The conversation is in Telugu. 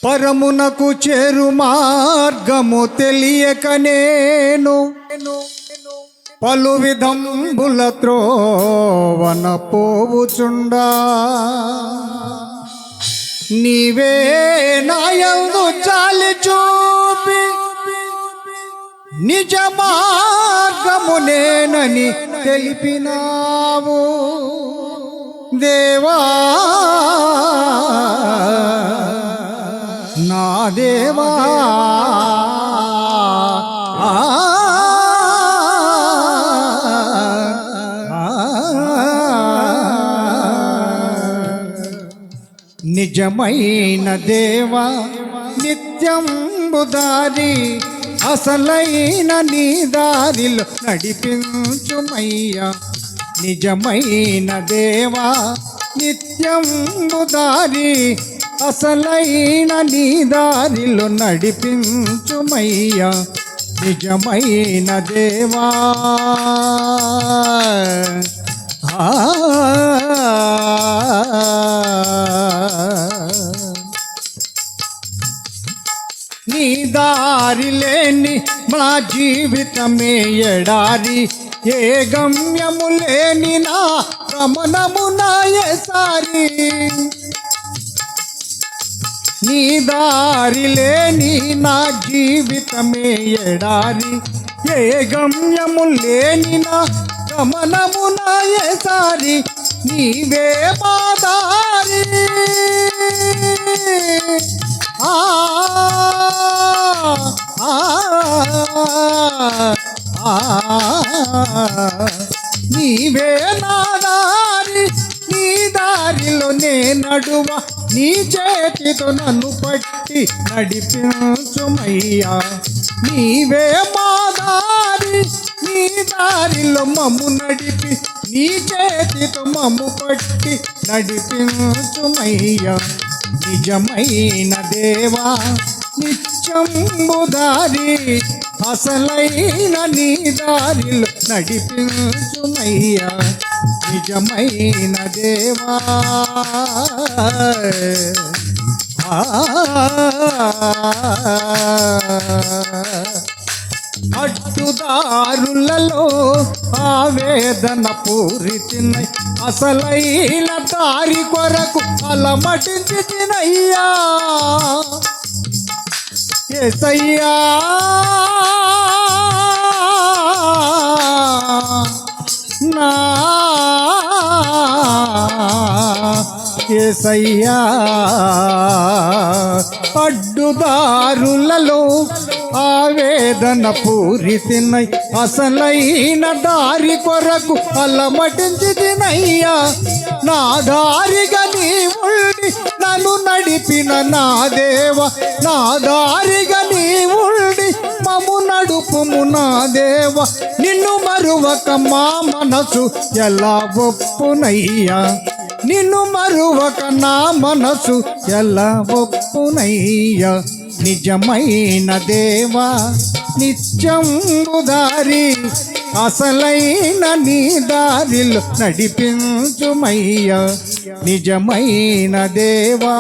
పరమునకు చేరు మార్గము తెలియక నేను పలు విధంబుల త్రోవన పోవుచుండా నీవే నాయందు చాలి చూపి నిజ మార్గము నేనని తెలిపినావు దేవా నా దేవా నిజమైన దేవా నిత్యంబు దారి అసలైన నీ దారిలో నడిపించుమయ్యా నిజమైన దేవా నిత్యంబు దారి అసలైన నీ దారిలో నడిపించుమయ్యా నిజమైన దేవా నీ దారి లేని మా జీవితమే ఎడారి ఏ గమ్యము లేని నా గమనము నాయసారి నీ దారి లేని నా జీవితమే ఎడారి ఏ గమ్యము లేని నా గమనము నాయసారి నీవే మా దారి నీవే నా దారి నీ దారిలో నే నడువ నీ చేతితో నన్ను పట్టి నడిపించుమయ్యా నీవే మా దారి నీ దారిలో మమ్ము నడిపి నీ చేతితో మమ్ము పట్టి నడిపించుమయ్యా నిజమైన దేవా నిత్యంబు దారి అసలైన నీ దారిలో నడిపించుమయ్యా నిజమైన దేవా అడ్డుదారులలో ఆవేదన పూరితినై అసలైన దారి కొరకు అలమటించినయ్యా యేసయ్యా నా యేసయ్యా అడ్డుదారులలో ఆవేదన పూరితినై అసలైన దారి కొరకు అలమటించినయ్యా నా దారిగా నీ ఉండి నన్ను నడిపిన నా దేవ నా దారిగా నీ ఉండి మము నడుపుము నా దేవ నిన్ను మరువక మా మనసు ఎలా ఒప్పునయ్యా నిన్ను మరువక నా మనసు ఎలా ఒప్పునయ్యా నిజమైన దేవా నిత్యంబు దారి అసలైన నీ దారిలో నడిపించుమయ్యా నిజమైన దేవా